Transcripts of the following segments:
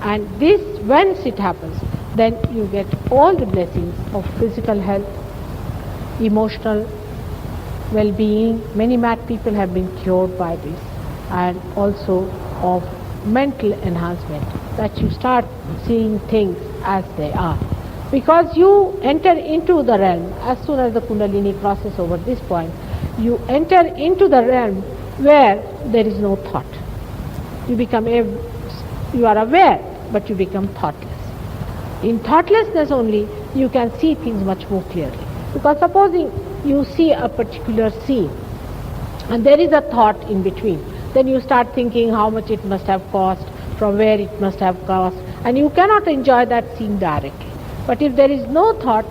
And this, once it happens, then you get all the blessings of physical health, emotional well-being. Many mad people have been cured by this, and also of mental enhancement, that you start seeing things as they are. Because you enter into the realm, as soon as the Kundalini crosses over this point, you enter into the realm where there is no thought. You are aware, but you become thoughtless. In thoughtlessness only, you can see things much more clearly. Because supposing you see a particular scene, and there is a thought in between, then you start thinking how much it must have cost, from where it must have cost, and you cannot enjoy that scene directly. But if there is no thought,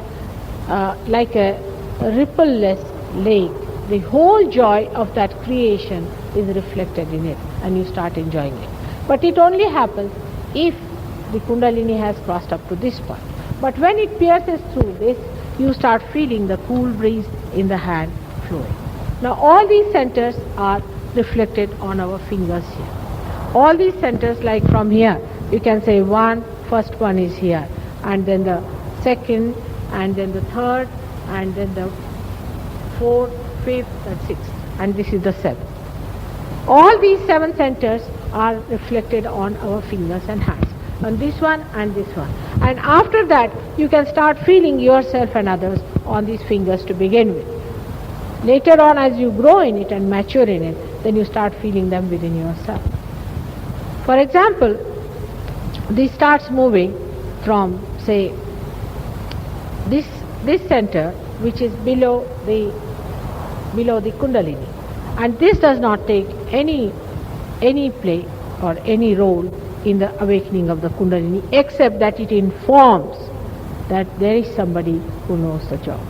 like a ripple-less lake, the whole joy of that creation is reflected in it, and you start enjoying it. But it only happens if the Kundalini has crossed up to this point. But when it pierces through this, you start feeling the cool breeze in the hand flowing. Now all these centers are reflected on our fingers here. All these centers, like from here, you can say first one is here, and then the second, and then the third, and then the fourth, fifth, and sixth, and this is the seventh. All these 7 centers are reflected on our fingers and hands, on this one and this one. And after that, you can start feeling yourself and others on these fingers to begin with. Later on, as you grow in it and mature in it, then you start feeling them within yourself. For example, this starts moving from, say, this center, which is below the Kundalini, and this does not take any play or any role in the awakening of the Kundalini, except that it informs that there is somebody who knows the job.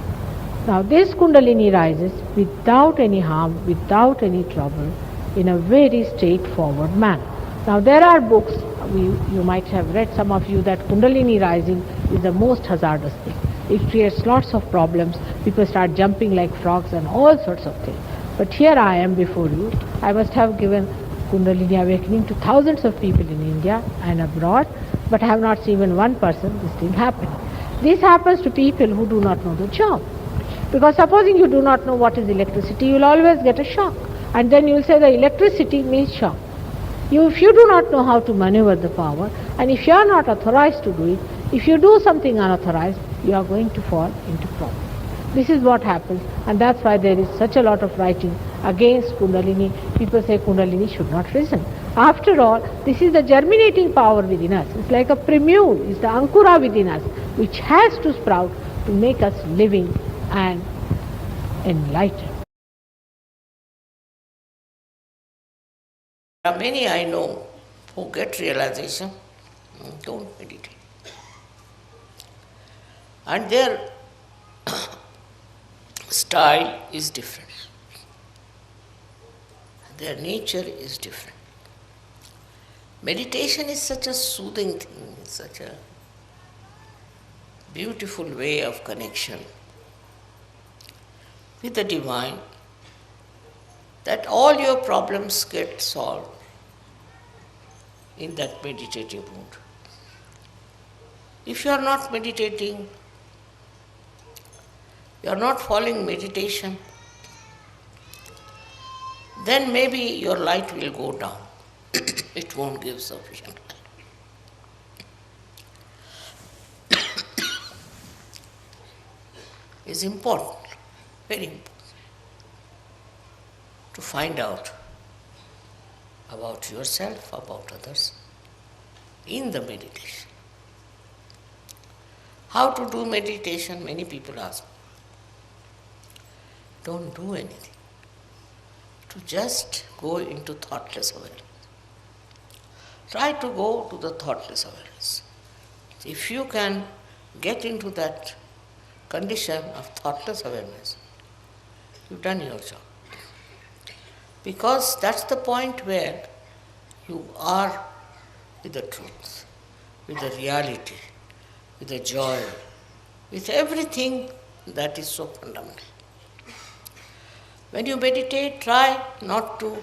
Now this Kundalini rises without any harm, without any trouble, in a very straightforward manner. Now there are books, you might have read, some of you, that Kundalini rising is the most hazardous thing. It creates lots of problems. People start jumping like frogs and all sorts of things. But here I am before you. I must have given Kundalini awakening to thousands of people in India and abroad, but I have not seen even one person this thing happening. This happens to people who do not know the job. Because supposing you do not know what is electricity, you will always get a shock. And then you will say the electricity means shock. If you do not know how to maneuver the power, and if you are not authorized to do it, if you do something unauthorized, you are going to fall into problems. This is what happens, and that's why there is such a lot of writing against Kundalini. People say Kundalini should not risen. After all, this is the germinating power within us. It's like a primule, it's the ankura within us, which has to sprout to make us living and enlightened. There are many I know who get realization, don't meditate. And their style is different. Their nature is different. Meditation is such a soothing thing, such a beautiful way of connection with the divine, that all your problems get solved in that meditative mood. If you are not meditating, you are not following meditation, then maybe your light will go down. It won't give sufficient light. It's important, very important, to find out about yourself, about others, in the meditation. How to do meditation? Many people ask me. Don't do anything. To just go into thoughtless awareness. Try to go to the thoughtless awareness. If you can get into that condition of thoughtless awareness, you've done your job. Because that's the point where you are with the truth, with the reality, with the joy, with everything that is so fundamental. When you meditate, try not to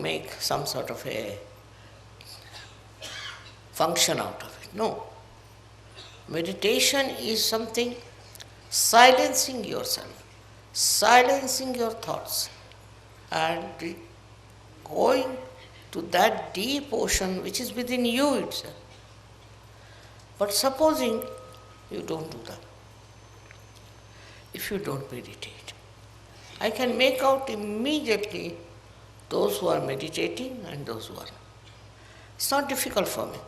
make some sort of a function out of it. No. Meditation is something silencing yourself, silencing your thoughts, and going to that deep ocean which is within you itself. But supposing you don't do that, if you don't meditate, I can make out immediately those who are meditating and those who are not. It's not difficult for me.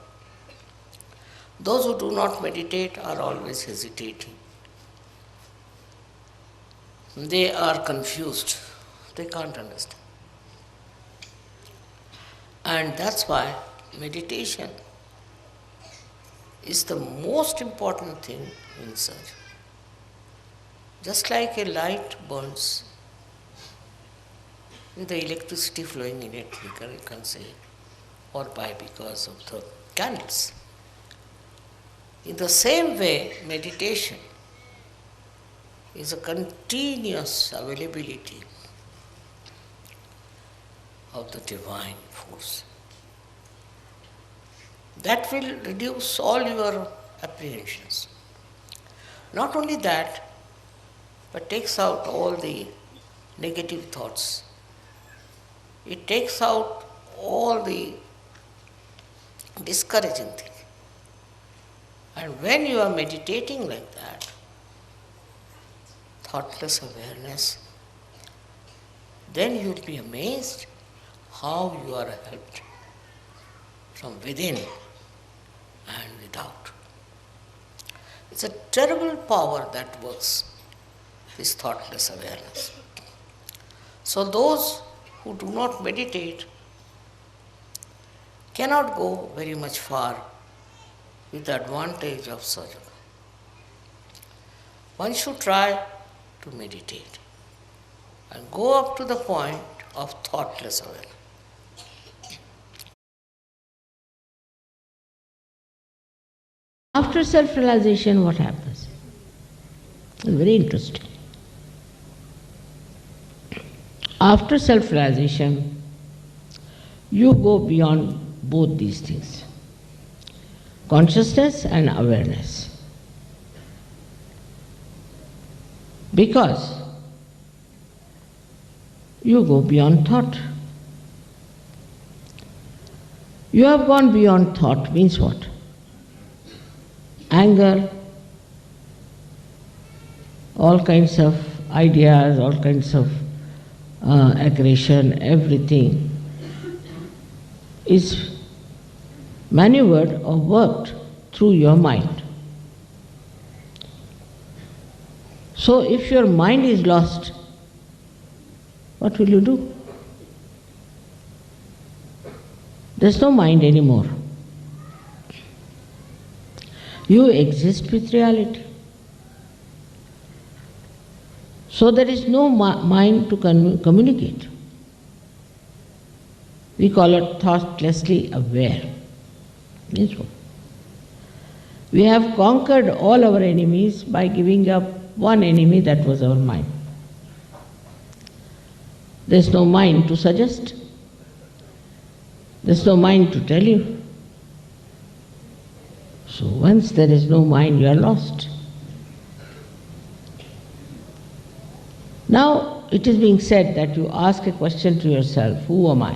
Those who do not meditate are always hesitating. They are confused. They can't understand. And that's why meditation is the most important thing in search. Just like a light burns with the electricity flowing in it, you can say, or by because of the candles. In the same way, meditation is a continuous availability of the divine force. That will reduce all your apprehensions. Not only that, but takes out all the negative thoughts. It takes out all the discouraging things. And when you are meditating like that, thoughtless awareness, then you will be amazed how you are helped from within and without. It's a terrible power that works, this thoughtless awareness. So those who do not meditate cannot go very much far with the advantage of Sahaja Yoga. One should try to meditate and go up to the point of thoughtless awareness. After self-realization, what happens? It's very interesting. After self-realization, you go beyond both these things, consciousness and awareness. Because you go beyond thought. You have gone beyond thought means what? Anger, all kinds of ideas, all kinds of aggression, everything is maneuvered or worked through your mind. So if your mind is lost, what will you do? There's no mind anymore. You exist with reality. So there is no mind to communicate. We call it thoughtlessly aware. Means what? We have conquered all our enemies by giving up one enemy, that was our mind. There's no mind to suggest. There's no mind to tell you. So once there is no mind, you are lost. Now it is being said that you ask a question to yourself, who am I?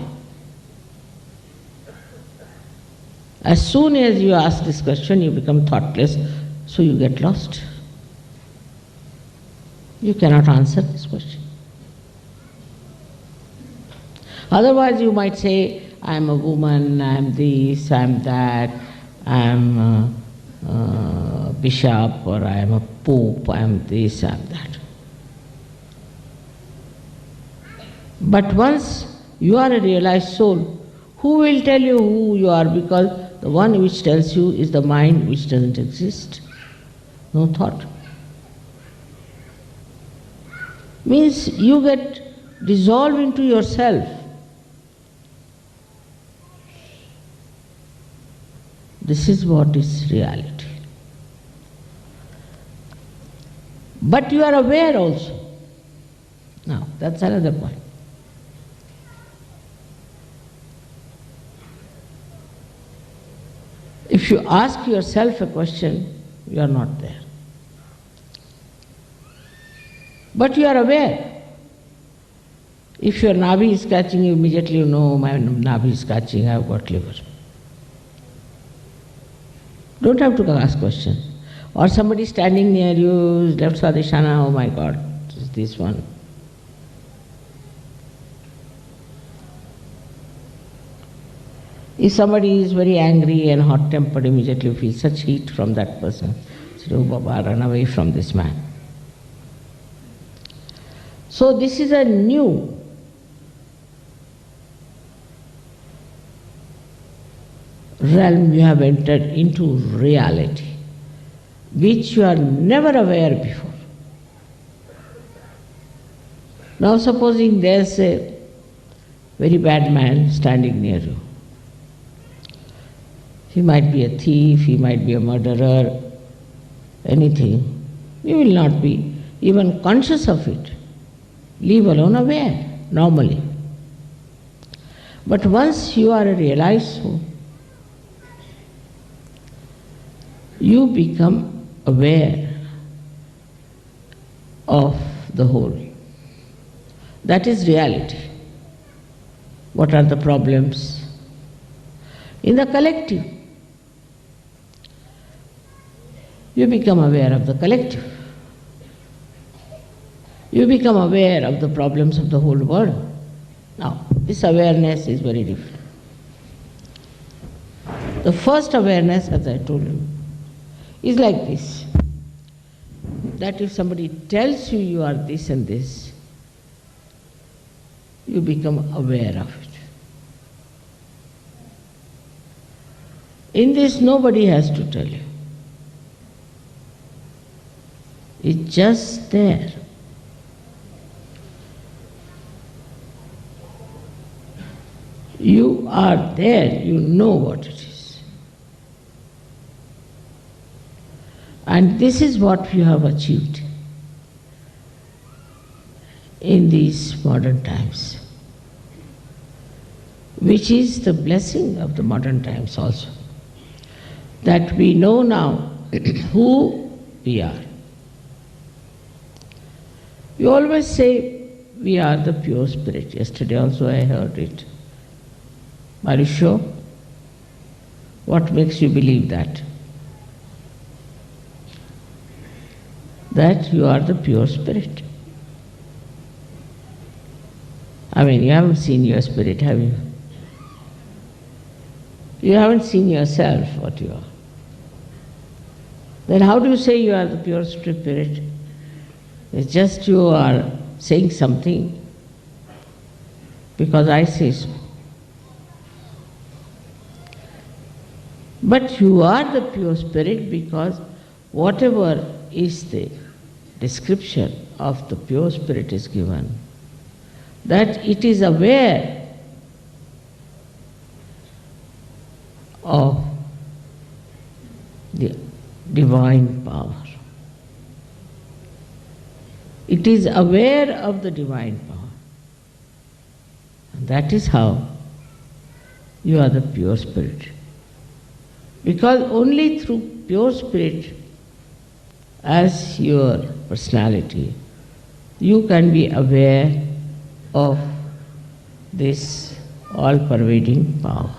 As soon as you ask this question, you become thoughtless, so you get lost. You cannot answer this question. Otherwise you might say, I am a woman, I am this, I am that, I am a bishop, or I am a pope, I am this, I am that. But once you are a realized soul, who will tell you who you are? Because the one which tells you is the mind which doesn't exist. No thought. Means you get dissolved into yourself. This is what is reality. But you are aware also. Now, that's another point. If you ask yourself a question, you are not there. But you are aware. If your navi is catching, you immediately know, my navi is catching, I have got liver. Don't have to ask questions. Or somebody standing near you, left Swadhisthana, oh my God, it's this one. If somebody is very angry and hot-tempered, immediately you feel such heat from that person. So, oh Baba, run away from this man. So this is a new realm you have entered into, reality, which you are never aware before. Now supposing there's a very bad man standing near you. He might be a thief, he might be a murderer, anything. You will not be even conscious of it, leave alone aware, normally. But once you are a realized soul, you become aware of the whole. That is reality. What are the problems? In the collective, you become aware of the collective. You become aware of the problems of the whole world. Now, this awareness is very different. The first awareness, as I told you, is like this, that if somebody tells you you are this and this, you become aware of it. In this, nobody has to tell you. It's just there. You are there, you know what it is. And this is what you have achieved in these modern times, which is the blessing of the modern times also, that we know now who we are. We always say we are the pure spirit. Yesterday also I heard it. Are you sure? What makes you believe that? That you are the pure spirit. I mean, you haven't seen your spirit, have you? You haven't seen yourself, what you are. Then how do you say you are the pure spirit? It's just you are saying something because I say so. But you are the pure spirit because whatever is the description of the pure spirit is given, that it is aware of the divine power. It is aware of the divine power. And that is how you are the pure spirit. Because only through pure spirit as your personality, you can be aware of this all-pervading power.